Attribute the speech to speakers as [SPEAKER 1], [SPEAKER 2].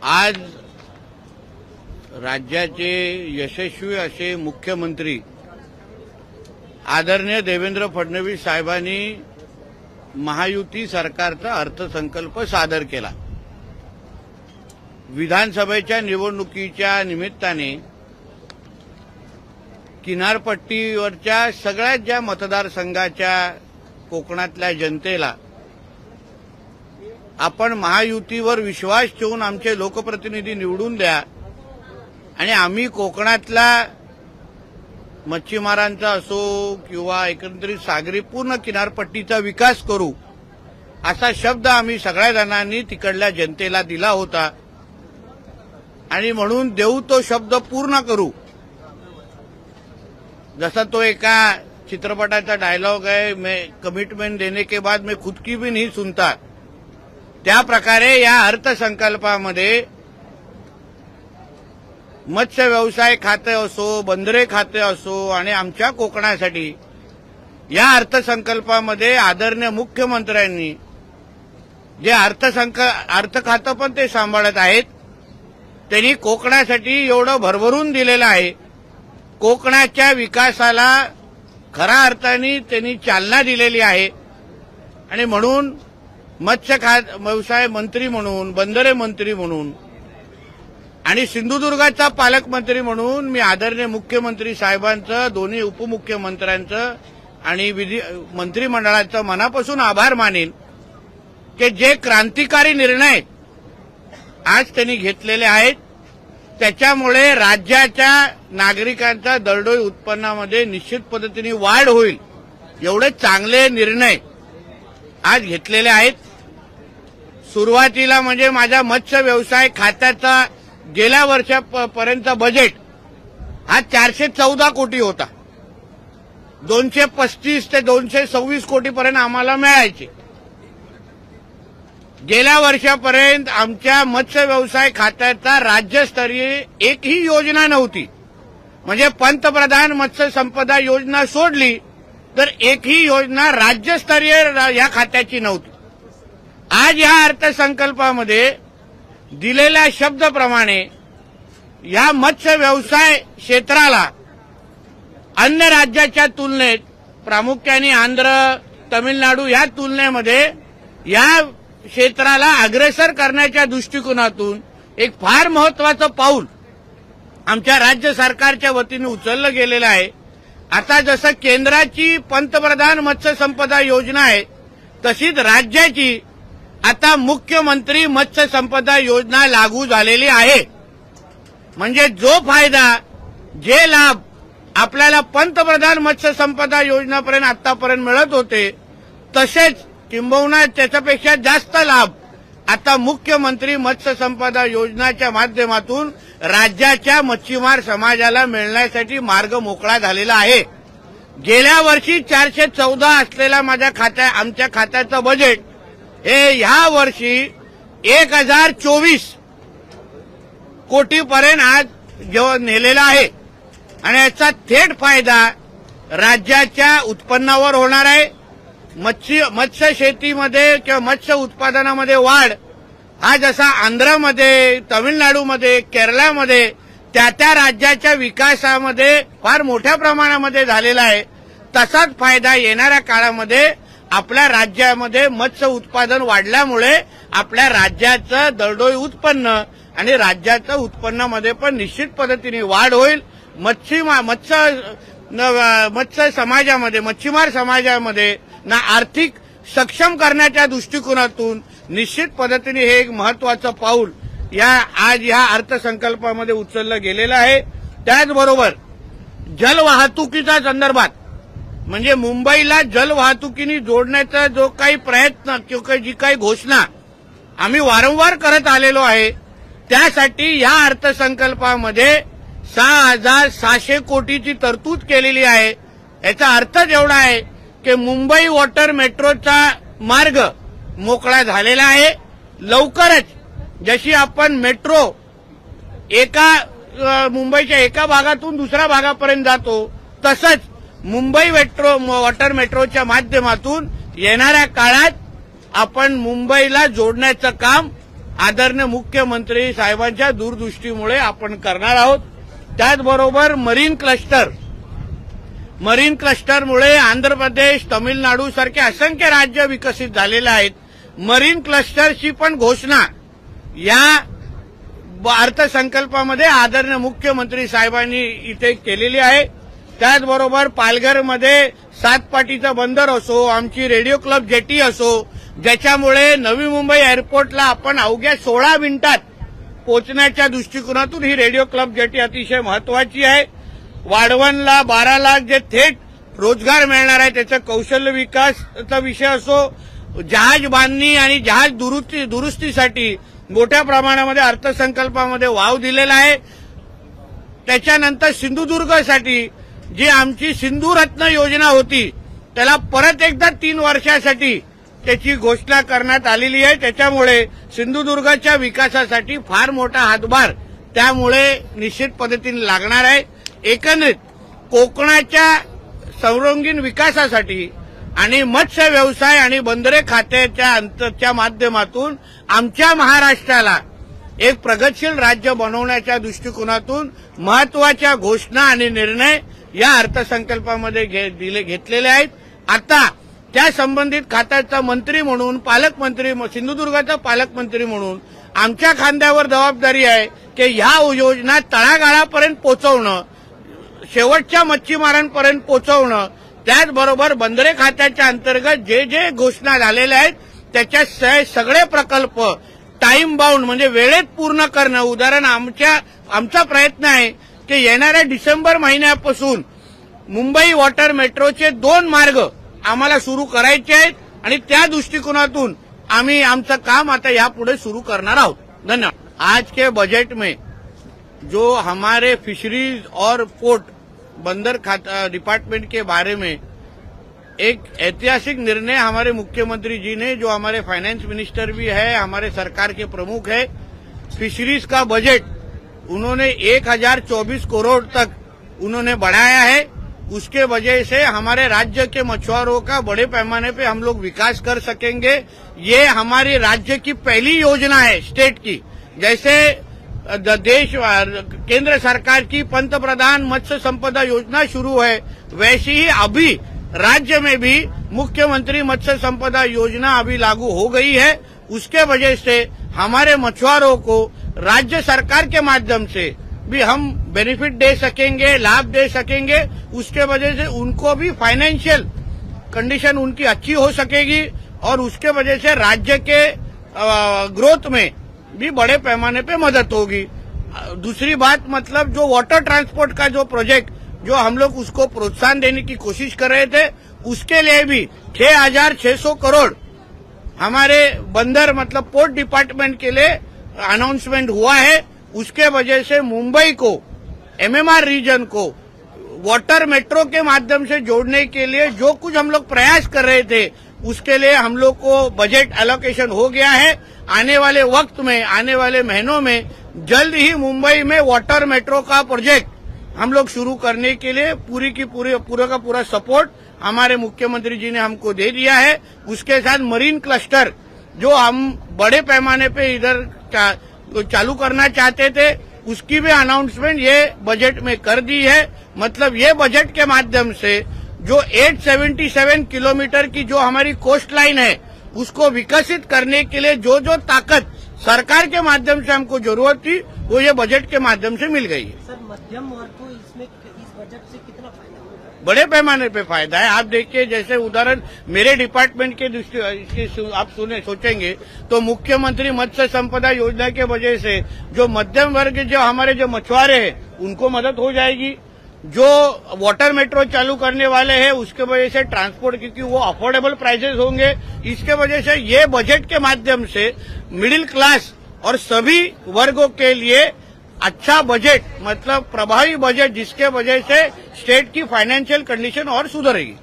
[SPEAKER 1] आज राज्याचे यशस्वी असे मुख्यमंत्री आदरणीय देवेंद्र फडणवीस साहेबांनी महायुती सरकारचा अर्थसंकल्प सादर केला। विधानसभेच्या निवडणुकीच्या निमित्ताने किनारपट्टीवरच्या सगळ्यात ज्या मतदारसंघाच्या कोकणातल्या जनतेला आपण महायुतीवर विश्वास ठेवून आमचे लोकप्रतिनिधी निवडून द्या आणि आम्ही कोकणातला मच्छीमारांचा असो किंवा एकंदरीत सागरी पूर्ण किनारपट्टीचा विकास करू असा शब्द आम्ही सगळ्या जणांनी तिकडल्या जनतेला दिला होता आणि म्हणून देऊ तो शब्द पूर्ण करू। जसा तो एका चित्रपटाचा डायलॉग आहे, मैं कमिटमेंट देने के बाद मैं खुद की भी नहीं सुनता, त्या प्रकारे या अर्थसंकल्पामध्ये मत्स्य व्यवसाय खाते असो, बंदरे खाते असो आणि आमच्या कोकणासाठी या अर्थसंकल्पामध्ये आदरणीय मुख्यमंत्र्यांनी जे अर्थ खातं पण ते सांभाळत आहेत, त्यांनी कोकणासाठी एवढं भरभरून दिलेलं आहे। कोकणाच्या विकासाला खऱ्या अर्थाने त्यांनी चालना दिलेली आहे आणि म्हणून मत्स्य व्यवसाय मंत्री म्हणून, बंदरे मंत्री म्हणून आणि सिंधुदुर्गाचा पालकमंत्री म्हणून मी आदरणीय मुख्यमंत्री साहेबांचं, दोन्ही उपमुख्यमंत्र्यांचं आणि मंत्रिमंडळाचं मनापासून आभार मानेन की जे क्रांतिकारी निर्णय आज त्यांनी घेतलेले आहेत त्याच्यामुळे राज्याच्या नागरिकांच्या दरडोई उत्पन्नामध्ये निश्चित पद्धतीने वाढ होईल। एवढे चांगले निर्णय आज घेतलेले आहेत। सुरुवातीला म्हणजे माझ्या मत्स्य व्यवसाय खात्याचा गेल्या वर्षापर्यंतचा बजेट हा 414 कोटी होता। 235 ते 226 कोटीपर्यंत आम्हाला मिळायचे। गेल्या वर्षापर्यंत आमच्या मत्स्य व्यवसाय खात्याचा राज्यस्तरीय एकही योजना नव्हती, म्हणजे पंतप्रधान मत्स्य संपदा योजना सोडली तर एकही योजना राज्यस्तरीय या खात्याची नव्हती। आज या अर्थसंकल्पामध्ये दिलेल्या शब्दाप्रमाणे या मत्स्य व्यवसाय क्षेत्राला अन्य राज्याच्या तुलनेत, प्रामुख्याने आंध्र, तमिळनाडू या तुलनेमध्ये या क्षेत्राला अग्रेसर करण्याच्या दृष्टिकोनातून एक फार महत्वाचं पाऊल आमच्या राज्य सरकारच्या वतीने उचललं गेलेलं आहे। आता जसं केंद्राची पंतप्रधान मत्स्य संपदा योजना आहे तशीच राज्याची आता मुख्यमंत्री मत्स्य संपदा योजना लागू झालेली आहे। म्हणजे जो फायदा, जे लाभ आपल्याला पंतप्रधान मत्स्य संपदा योजनापर्यंत आतापर्यंत मिळत होते तसेच किंबहुना त्याच्यापेक्षा जास्त लाभ आता मुख्यमंत्री मत्स्य संपदा योजनाच्या माध्यमातून राज्याच्या मच्छीमार समाजाला मिळण्यासाठी मार्ग मोकळा झालेला आहे। गेल्या वर्षी 414 असलेला आमच्या खात्याचं बजेट हे ह्या वर्षी 1024 कोटीपर्यंत आज नेलेला आहे आणि याचा थेट फायदा राज्याच्या उत्पन्नावर होणार आहे। मत्स्य शेतीमध्ये किंवा मत्स्य उत्पादनामध्ये वाढ हा जसा आंध्रमध्ये, तमिळनाडूमध्ये, केरळमध्ये त्या राज्याच्या विकासामध्ये फार मोठ्या प्रमाणामध्ये झालेला आहे, तसाच फायदा येणाऱ्या काळामध्ये आपल्या राज्यामध्ये मत्स्य उत्पादन वाढल्यामुळे आपल्या राज्याचं दरडोई उत्पन्न आणि राज्याच्या उत्पन्नामध्ये पण निश्चित पद्धतीने वाढ होईल। मत्स्य समाजामध्ये, मच्छीमार समाजामध्ये ना आर्थिक सक्षम करण्याच्या दृष्टिकोनातून निश्चित पद्धतीने हे एक महत्वाचं पाऊल आज या अर्थसंकल्पामध्ये उचललं गेलेलं आहे। त्याचबरोबर जलवाहतुकीच्या संदर्भात म्हणजे मुंबईला जलवाहतुकीने जोडण्याचा जो काही प्रयत्न किंवा जी काही घोषणा आम्ही वारंवार करत आलेलो आहे त्यासाठी या अर्थसंकल्पामध्ये 6,600 कोटीची तरतूद केलेली आहे। याचा अर्थच एवढा आहे की मुंबई वॉटर मेट्रोचा मार्ग मोकळा झालेला आहे। लवकरच जशी आपण मेट्रो मुंबईच्या एका भागातून दुसऱ्या भागापर्यंत जातो तसंच मुंबई वॉटर मेट्रोच्या माध्यमातून येणाऱ्या काळात आपण मुंबईला जोडण्याचं काम आदरणीय मुख्यमंत्री साहेबांच्या दूरदृष्टीमुळे आपण करणार आहोत। त्याचबरोबर मरीन क्लस्टरमुळे आंध्र प्रदेश, तमिळनाडू सारखे असंख्य राज्य विकसित झालेले आहेत। मरीन क्लस्टरची पण घोषणा या अर्थसंकल्पामध्ये आदरणीय मुख्यमंत्री साहेबांनी इथे केलेली आहे। त्याचबरोबर पालघरमध्ये 7 पाटीचा बंदर असो, आमची रेडिओ क्लब जेटी असो, ज्याच्यामुळे नवी मुंबई एअरपोर्टला आपण अवघ्या 16 मिनिटात पोहोचण्याच्या दृष्टिकोनातून ही रेडिओ क्लब जेटी अतिशय महत्वाची आहे। वाढवणला 12 लाख जे थेट रोजगार मिळणार आहे त्याचा कौशल्य विकासाचा विषय असो, जहाज बांधणी आणि जहाज दुरुस्तीसाठी मोठ्या प्रमाणामध्ये अर्थसंकल्पामध्ये वाव दिलेला आहे। त्याच्यानंतर सिंधुदुर्गसाठी जी आमची सिंधू रत्न योजना होती त्याला परत एकदा 3 वर्षासाठी त्याची घोषणा करण्यात आलेली आहे। त्याच्यामुळे सिंधुदुर्गच्या विकासासाठी फार मोठा हातभार त्यामुळे निश्चित पद्धतीने लागणार आहे। एकंदरीत कोकणाच्या सर्वांगीण विकासासाठी आणि मत्स्य व्यवसाय आणि बंदरे खात्याच्या माध्यमातून आमच्या महाराष्ट्राला एक प्रगतशील राज्य बनवण्याच्या दृष्टिकोनातून महत्वाच्या घोषणा आणि निर्णय या अर्थसंकल्पामध्ये घेतलेले आहेत। आता त्या संबंधित खात्याचा मंत्री म्हणून सिंधुदुर्गाचा पालकमंत्री म्हणून आमच्या खांद्यावर जबाबदारी आहे की ह्या योजना तळागाळापर्यंत पोहोचवणं, शेवटच्या मच्छीमारांपर्यंत पोहोचवणं, त्याचबरोबर बंदरे खात्याच्या अंतर्गत जे घोषणा झालेल्या आहेत त्याच्या सगळे प्रकल्प टाइम बाउंड म्हणजे वेळेत पूर्ण करणं। उदाहरण आमचा प्रयत्न आहे की येणाऱ्या डिसेंबर महिन्यापासून मुंबई वॉटर मेट्रोचे 2 मार्ग आम्हाला सुरू करायचे आहेत आणि त्या दृष्टिकोनातून आम्ही आमचं काम आता यापुढे सुरू करणार आहोत। धन्यवाद। आज के बजट में जो हमारे फिशरीज और पोर्ट बंदर खाता डिपार्टमेंट के बारे में एक ऐतिहासिक निर्णय हमारे मुख्यमंत्री जी ने, जो हमारे फाइनेंस मिनिस्टर भी है, हमारे सरकार के प्रमुख है, फिशरीज का बजट उन्होंने 1024 करोड़ तक उन्होंने बढ़ाया है। उसके वजह से हमारे राज्य के मछुआरों का बड़े पैमाने पे हम लोग विकास कर सकेंगे। ये हमारी राज्य की पहली योजना है स्टेट की। जैसे केंद्र सरकार की पंतप्रधान मत्स्य संपदा योजना शुरू है, वैसे ही अभी राज्य में भी मुख्यमंत्री मत्स्य संपदा योजना अभी लागू हो गई है। उसके वजह से हमारे मछुआरों को राज्य सरकार के माध्यम से भी हम बेनिफिट दे सकेंगे, लाभ दे सकेंगे। उसके वजह से उनको भी फाइनेंशियल कंडीशन उनकी अच्छी हो सकेगी और उसके वजह से राज्य के ग्रोथ में भी बड़े पैमाने पे मदद होगी। दूसरी बात मतलब जो वाटर ट्रांसपोर्ट का जो प्रोजेक्ट जो हम लोग उसको प्रोत्साहन देने की कोशिश कर रहे थे, उसके लिए भी 6600 करोड़ हमारे बंदर मतलब पोर्ट डिपार्टमेंट के लिए अनाउंसमेंट हुआ है। उसके वजह से मुंबई को, एमएमआर रीजन को वाटर मेट्रो के माध्यम से जोड़ने के लिए जो कुछ हम लोग प्रयास कर रहे थे उसके लिए हम लोग को बजट एलोकेशन हो गया है। आने वाले वक्त में, आने वाले महीनों में जल्द ही मुंबई में वाटर मेट्रो का प्रोजेक्ट हम लोग शुरू करने के लिए पूरा का पूरा सपोर्ट हमारे मुख्यमंत्री जी ने हमको दे दिया है। उसके साथ मरीन क्लस्टर जो हम बड़े पैमाने पे इधर चालू करना चाहते थे उसकी भी अनाउंसमेंट ये बजट में कर दी है। मतलब ये बजट के माध्यम से जो 877 किलोमीटर की जो हमारी कोस्ट लाइन है उसको विकसित करने के लिए जो ताकत सरकार के माध्यम से हमको जरूरत थी वो ये बजट के माध्यम से मिल गई है।
[SPEAKER 2] सर, मध्यम वर्ग को इसमें इस बजट से कितना फायदा होगा?
[SPEAKER 1] बड़े पैमाने पे फायदा है। आप देखिए, जैसे उदाहरण मेरे डिपार्टमेंट के दृष्टि आप सोचेंगे तो मुख्यमंत्री मत्स्य संपदा योजना के वजह से जो मध्यम वर्ग जो हमारे जो मछुआरे हैं उनको मदद हो जाएगी। जो वाटर मेट्रो चालू करने वाले हैं उसके वजह से ट्रांसपोर्ट, क्योंकि वो अफोर्डेबल प्राइसेस होंगे, इसके वजह से ये बजट के माध्यम से मिडिल क्लास और सभी वर्गों के लिए अच्छा बजट मतलब प्रभावी बजट, जिसके वजह से स्टेट की फाइनेंशियल कंडीशन और सुधरेगी।